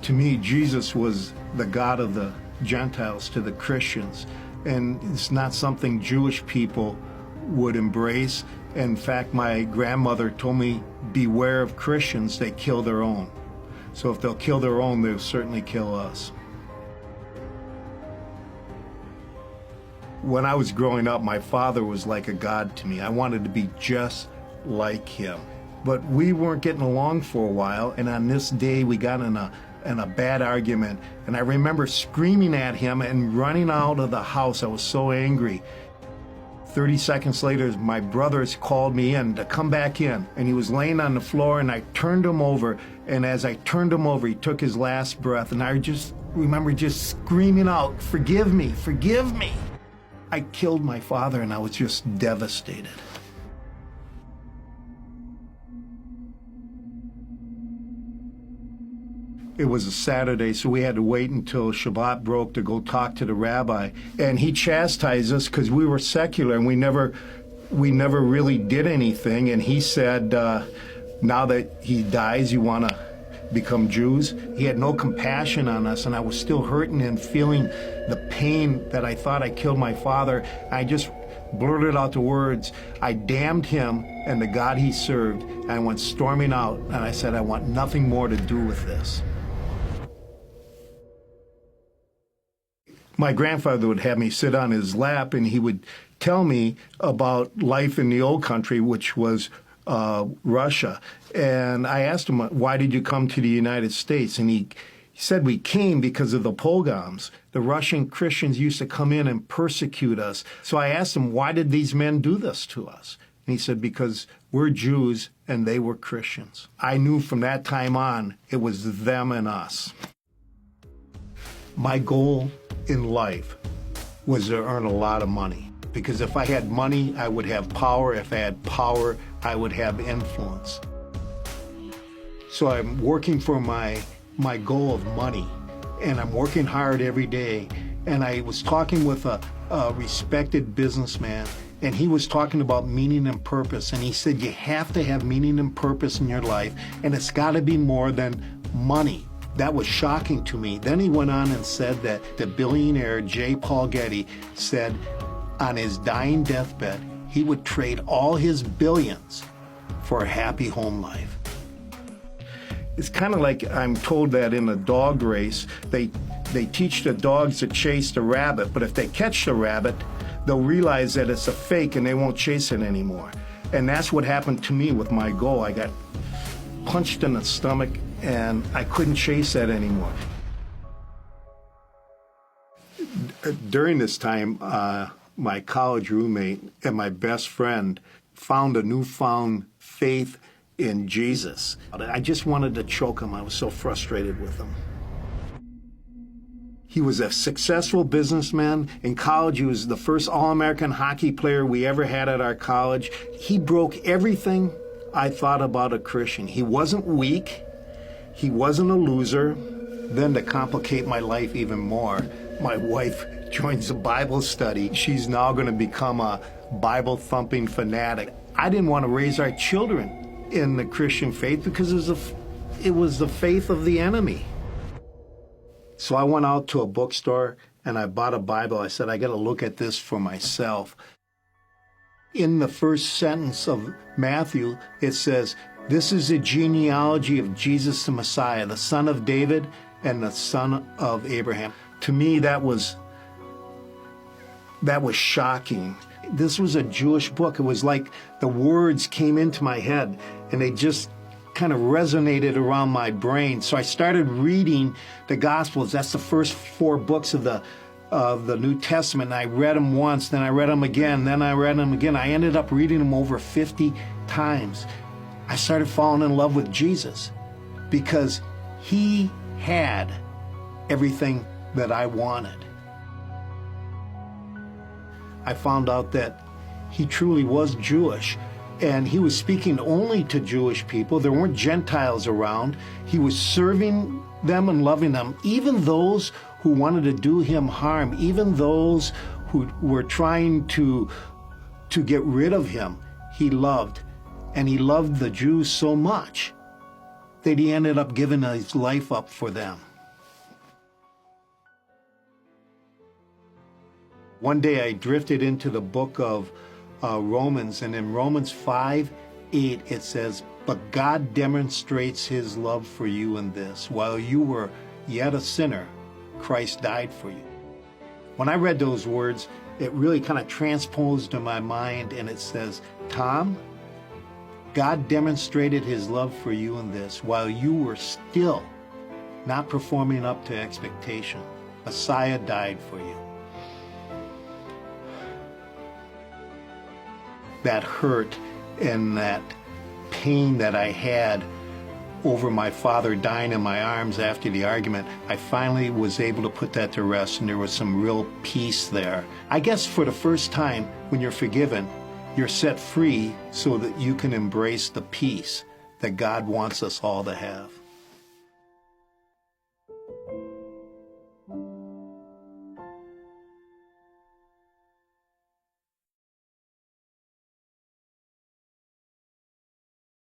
To me, Jesus was the God of the Gentiles to the Christians, and it's not something Jewish people would embrace. In fact, my grandmother told me, beware of Christians, they kill their own. So if they'll kill their own, they'll certainly kill us. When I was growing up, my father was like a god to me. I wanted to be just like him. But we weren't getting along for a while, and on this day we got in a bad argument, and I remember screaming at him and running out of the house. I was so angry. 30 seconds later, my brothers called me in to come back in, and he was laying on the floor, and I turned him over, and as I turned him over, he took his last breath, and I just remember just screaming out, "Forgive me, forgive me." I killed my father, and I was just devastated. It was a Saturday, so we had to wait until Shabbat broke to go talk to the rabbi. And he chastised us because we were secular and we never really did anything. And he said, now that he dies, you want to become Jews? He had no compassion on us, and I was still hurting and feeling the pain that I thought I killed my father. I just blurted out the words, I damned him and the God he served. And I went storming out, and I said, I want nothing more to do with this. My grandfather would have me sit on his lap, and he would tell me about life in the old country, which was Russia. And I asked him, why did you come to the United States? And he said, we came because of the pogroms. The Russian Christians used to come in and persecute us. So I asked him, why did these men do this to us? And he said, because we're Jews and they were Christians. I knew from that time on, it was them and us. My goal in life was to earn a lot of money, because if I had money, I would have power. If I had power, I would have influence. So I'm working for my goal of money, and I'm working hard every day. And I was talking with a respected businessman, and he was talking about meaning and purpose, and he said, you have to have meaning and purpose in your life, and it's got to be more than money. That was shocking to me. Then he went on and said that the billionaire J. Paul Getty said on his dying deathbed, he would trade all his billions for a happy home life. It's kind of like I'm told that in a dog race, they teach the dogs to chase the rabbit, but if they catch the rabbit, they'll realize that it's a fake and they won't chase it anymore. And that's what happened to me with my goal. I got punched in the stomach, and I couldn't chase that anymore. During this time, my college roommate and my best friend found a newfound faith in Jesus. I just wanted to choke him. I was so frustrated with him. He was a successful businessman. In college, he was the first All-American hockey player we ever had at our college. He broke everything I thought about a Christian. He wasn't weak. He wasn't a loser. Then to complicate my life even more, my wife joins a Bible study. She's now going to become a Bible-thumping fanatic. I didn't want to raise our children in the Christian faith because it was the faith of the enemy. So I went out to a bookstore and I bought a Bible. I said, I got to look at this for myself. In the first sentence of Matthew, it says, this is the genealogy of Jesus the Messiah, the son of David and the son of Abraham. To me, that was shocking. This was a Jewish book. It was like the words came into my head and they just kind of resonated around my brain. So I started reading the Gospels. That's the first 4 books of the New Testament. And I read them once, then I read them again, then I read them again. I ended up reading them over 50 times. I started falling in love with Jesus because he had everything that I wanted. I found out that he truly was Jewish, and he was speaking only to Jewish people. There weren't Gentiles around. He was serving them and loving them, even those who wanted to do him harm, even those who were trying to get rid of him. He loved, and he loved the Jews so much that he ended up giving his life up for them. One day I drifted into the book of Romans, and in Romans 5:8 it says, "But God demonstrates his love for you in this, while you were yet a sinner, Christ died for you." When I read those words, it really kind of transposed to my mind, and it says, Tom, God demonstrated his love for you in this, while you were still not performing up to expectation. Messiah died for you. That hurt and that pain that I had over my father dying in my arms after the argument, I finally was able to put that to rest, and there was some real peace there. I guess for the first time, when you're forgiven, you're set free so that you can embrace the peace that God wants us all to have.